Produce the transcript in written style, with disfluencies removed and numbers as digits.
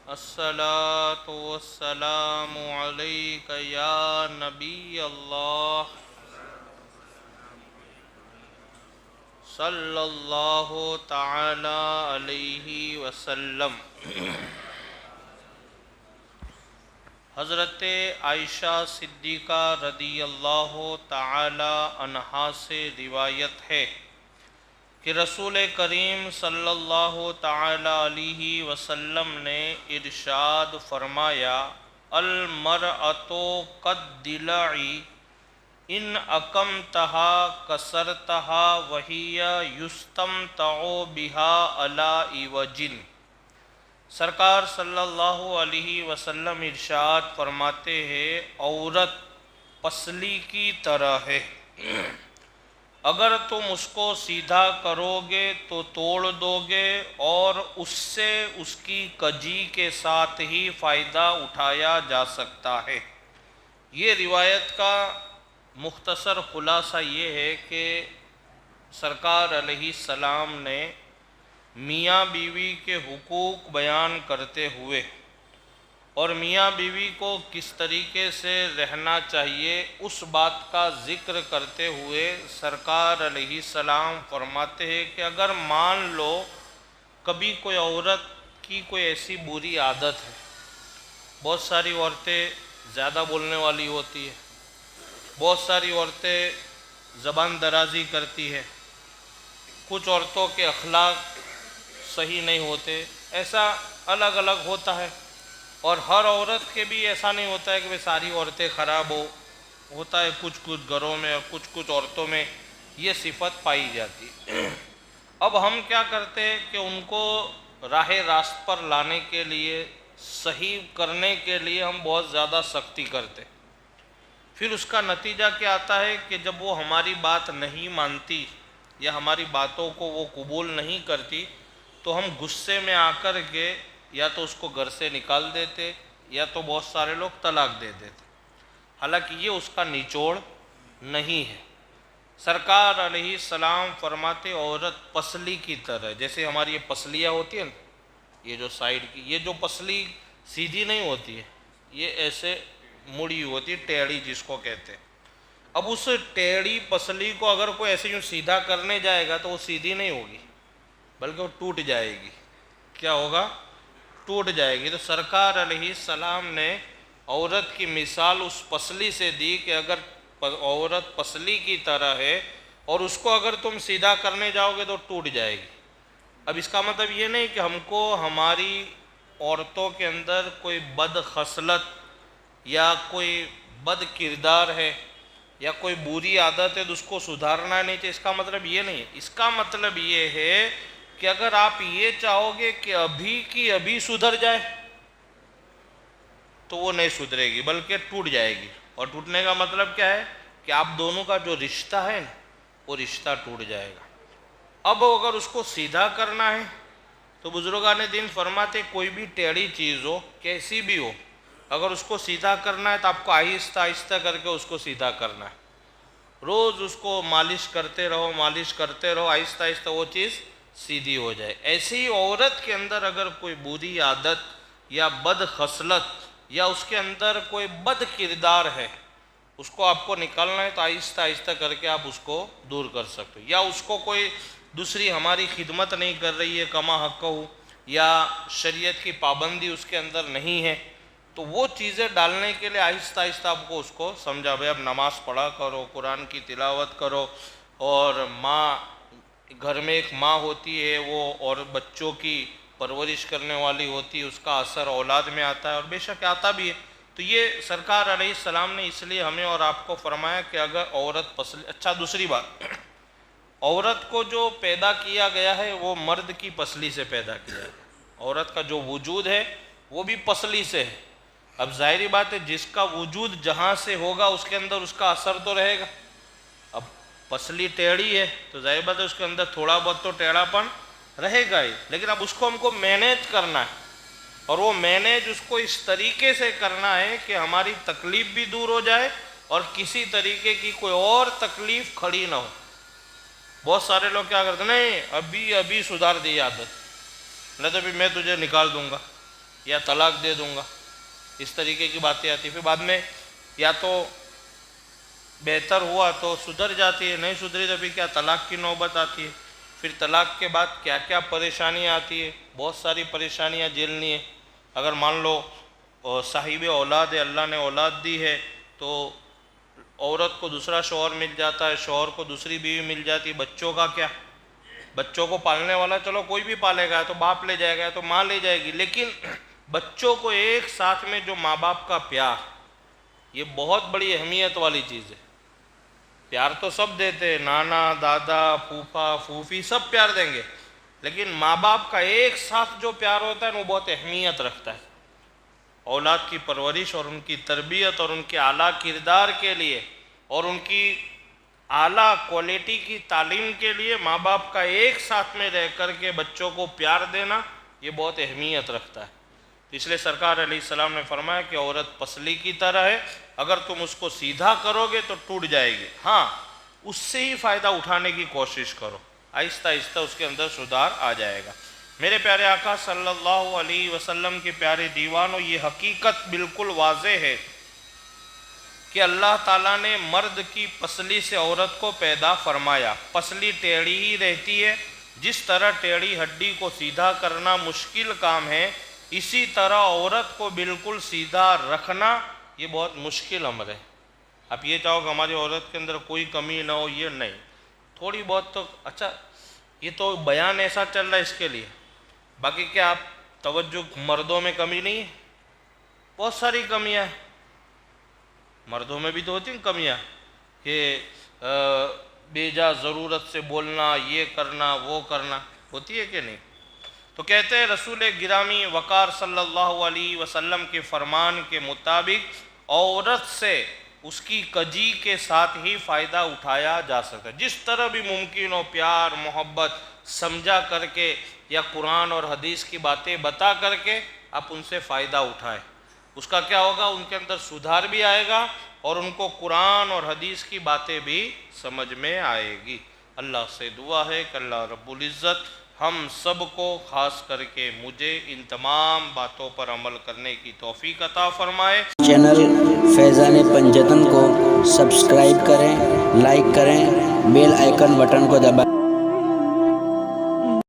الصلاة والسلام عليك يا نبي الله صلى الله تعالى عليه وسلم۔ حضرت عائشہ صدیقہ رضی اللہ تعالی عنہا سے روایت ہے کہ رسول کریم صلی اللہ تعالی علیہ وسلم نے ارشاد فرمایا، المرأۃ کالضلع ان اقمتها کسرتها وہی یستمتع بها علی عوج۔ سرکار صلی اللہ علیہ وسلم ارشاد فرماتے ہیں، عورت پسلی کی طرح ہے، اگر تم اس کو سیدھا کرو گے تو توڑ دو گے اور اس سے اس کی کجی کے ساتھ ہی فائدہ اٹھایا جا سکتا ہے۔ یہ روایت کا مختصر خلاصہ یہ ہے کہ سرکار علیہ السلام نے میاں بیوی کے حقوق بیان کرتے ہوئے اور میاں بیوی کو کس طریقے سے رہنا چاہیے اس بات کا ذکر کرتے ہوئے سرکار علیہ السلام فرماتے ہیں کہ اگر مان لو کبھی کوئی عورت کی کوئی ایسی بری عادت ہے، بہت ساری عورتیں زیادہ بولنے والی ہوتی ہے، بہت ساری عورتیں زبان درازی کرتی ہے، کچھ عورتوں کے اخلاق صحیح نہیں ہوتے، ایسا الگ الگ ہوتا ہے، اور ہر عورت کے بھی ایسا نہیں ہوتا ہے کہ ساری عورتیں خراب ہوتا ہے، کچھ کچھ گھروں میں اور کچھ عورتوں میں یہ صفت پائی جاتی ہے۔ اب ہم کیا کرتے ہیں کہ ان کو راہ راست پر لانے کے لیے، صحیح کرنے کے لیے ہم بہت زیادہ سختی کرتے، پھر اس کا نتیجہ کیا آتا ہے کہ جب وہ ہماری بات نہیں مانتی یا ہماری باتوں کو وہ قبول نہیں کرتی تو ہم غصے میں آ کر کے یا تو اس کو گھر سے نکال دیتے یا تو بہت سارے لوگ طلاق دے دیتے، حالانکہ یہ اس کا نچوڑ نہیں ہے۔ سرکار علیہ السلام فرماتے عورت پسلی کی طرح، جیسے ہماری یہ پسلیاں ہوتی ہیں نا، یہ جو سائیڈ کی، یہ جو پسلی سیدھی نہیں ہوتی ہے، یہ ایسے مڑی ہوتی ہے، ٹیڑھی جس کو کہتے ہیں۔ اب اس ٹیڑھی پسلی کو اگر کوئی ایسے یوں سیدھا کرنے جائے گا تو وہ سیدھی نہیں ہوگی بلکہ وہ ٹوٹ جائے گی۔ کیا ہوگا؟ ٹوٹ جائے گی۔ تو سرکار علیہ السلام نے عورت کی مثال اس پسلی سے دی کہ اگر عورت پسلی کی طرح ہے اور اس کو اگر تم سیدھا کرنے جاؤ گے تو ٹوٹ جائے گی۔ اب اس کا مطلب یہ نہیں کہ ہم کو ہماری عورتوں کے اندر کوئی بد خصلت یا کوئی بد کردار ہے یا کوئی بری عادت ہے تو اس کو سدھارنا نہیں چاہیے، اس کا مطلب یہ نہیں ہے۔ اس کا مطلب یہ ہے کہ اگر آپ یہ چاہو گے کہ ابھی کی ابھی سدھر جائے تو وہ نہیں سدھرے گی بلکہ ٹوٹ جائے گی، اور ٹوٹنے کا مطلب کیا ہے کہ آپ دونوں کا جو رشتہ ہے نا وہ رشتہ ٹوٹ جائے گا۔ اب اگر اس کو سیدھا کرنا ہے تو بزرگان دین فرماتے کوئی بھی ٹیڑھی چیز ہو کیسی بھی ہو، اگر اس کو سیدھا کرنا ہے تو آپ کو آہستہ آہستہ کر کے اس کو سیدھا کرنا ہے، روز اس کو مالش کرتے رہو، مالش کرتے رہو، آہستہ آہستہ وہ چیز سیدھی ہو جائے۔ ایسی عورت کے اندر اگر کوئی بری عادت یا بد خصلت یا اس کے اندر کوئی بد کردار ہے، اس کو آپ کو نکالنا ہے تو آہستہ آہستہ کر کے آپ اس کو دور کر سکتے ہو، یا اس کو کوئی دوسری ہماری خدمت نہیں کر رہی ہے کما حق ہو، یا شریعت کی پابندی اس کے اندر نہیں ہے، تو وہ چیزیں ڈالنے کے لیے آہستہ آہستہ آپ کو اس کو سمجھا، بھائی اب نماز پڑھا کرو، قرآن کی تلاوت کرو، اور ماں، گھر میں ایک ماں ہوتی ہے وہ اور بچوں کی پرورش کرنے والی ہوتی ہے، اس کا اثر اولاد میں آتا ہے، اور بے شک آتا بھی ہے۔ تو یہ سرکار علیہ السلام نے اس لیے ہمیں اور آپ کو فرمایا کہ اگر عورت پسلی، اچھا دوسری بات، عورت کو جو پیدا کیا گیا ہے وہ مرد کی پسلی سے پیدا کیا ہے، عورت کا جو وجود ہے وہ بھی پسلی سے ہے۔ اب ظاہری بات ہے جس کا وجود جہاں سے ہوگا اس کے اندر اس کا اثر تو رہے گا۔ اب پسلی ٹیڑھی ہے تو ظاہر بات ہے اس کے اندر تھوڑا بہت تو ٹیڑھا پن رہے گا ہی، لیکن اب اس کو ہم کو مینیج کرنا ہے، اور وہ مینیج اس کو اس طریقے سے کرنا ہے کہ ہماری تکلیف بھی دور ہو جائے اور کسی طریقے کی کوئی اور تکلیف کھڑی نہ ہو۔ بہت سارے لوگ کیا کرتے ہیں، نہیں ابھی ابھی سدھار دی عادت، نہیں تو ابھی میں تجھے نکال دوں گا، یا طلاق دے دوں گا، اس طریقے کی باتیں آتی ہیں. پھر بعد میں یا تو بہتر ہوا تو سدھر جاتی ہے، نہیں سدھری تو پھر کیا طلاق کی نوبت آتی ہے. پھر طلاق کے بعد کیا کیا پریشانیاں آتی ہے، بہت ساری پریشانیاں جھیلنی ہے. اگر مان لو صاحب اولاد ہے، اللہ نے اولاد دی ہے، تو عورت کو دوسرا شوہر مل جاتا ہے، شوہر کو دوسری بیوی مل جاتی ہے. بچوں کا کیا؟ بچوں کو پالنے والا چلو کوئی بھی پالے گا، تو باپ لے جائے گا تو ماں لے جائے گی، لیکن بچوں کو ایک ساتھ میں جو ماں باپ کا پیار، یہ بہت بڑی اہمیت والی چیز ہے. پیار تو سب دیتے ہیں، نانا دادا پھوپھا پھوپھی سب پیار دیں گے، لیکن ماں باپ کا ایک ساتھ جو پیار ہوتا ہے وہ بہت اہمیت رکھتا ہے. اولاد کی پرورش اور ان کی تربیت اور ان کے اعلیٰ کردار کے لیے اور ان کی اعلیٰ کوالٹی کی تعلیم کے لیے ماں باپ کا ایک ساتھ میں رہ کر کے بچوں کو پیار دینا یہ بہت اہمیت رکھتا ہے. اس لیے سرکار علیہ السلام نے فرمایا کہ عورت پسلی کی طرح ہے، اگر تم اس کو سیدھا کرو گے تو ٹوٹ جائے گی، ہاں اس سے ہی فائدہ اٹھانے کی کوشش کرو، آہستہ آہستہ اس کے اندر سدھار آ جائے گا. میرے پیارے آقا صلی اللہ علیہ وسلم کے پیارے دیوانوں، یہ حقیقت بالکل واضح ہے کہ اللہ تعالیٰ نے مرد کی پسلی سے عورت کو پیدا فرمایا. پسلی ٹیڑھی ہی رہتی ہے، جس طرح ٹیڑھی ہڈی کو سیدھا کرنا مشکل کام ہے، اسی طرح عورت کو بالکل سیدھا رکھنا یہ بہت مشکل امر ہے. آپ یہ چاہو کہ ہماری عورت کے اندر کوئی کمی نہ ہو، یہ نہیں، تھوڑی بہت تو اچھا، یہ تو بیان ایسا چل رہا ہے اس کے لیے، باقی کیا آپ توجہ مردوں میں کمی نہیں ہے؟ بہت ساری کمیاں ہیں، مردوں میں بھی تو ہوتی ہیں کمیاں، کہ بے جا ضرورت سے بولنا، یہ کرنا وہ کرنا، ہوتی ہے کہ نہیں؟ تو کہتے ہیں رسول گرامی وقار صلی اللہ علیہ وسلم کے فرمان کے مطابق عورت سے اس کی کجی کے ساتھ ہی فائدہ اٹھایا جا سکتا ہے. جس طرح بھی ممکن ہو پیار محبت سمجھا کر کے یا قرآن اور حدیث کی باتیں بتا کر کے آپ ان سے فائدہ اٹھائیں. اس کا کیا ہوگا؟ ان کے اندر سدھار بھی آئے گا اور ان کو قرآن اور حدیث کی باتیں بھی سمجھ میں آئے گی. اللہ سے دعا ہے کہ اللہ رب العزت ہم سب کو، خاص کر کے مجھے، ان تمام باتوں پر عمل کرنے کی توفیق عطا فرمائے. چینل فیضان پنجتن کو سبسکرائب کریں، لائک کریں، بیل آئیکن بٹن کو دبائیں.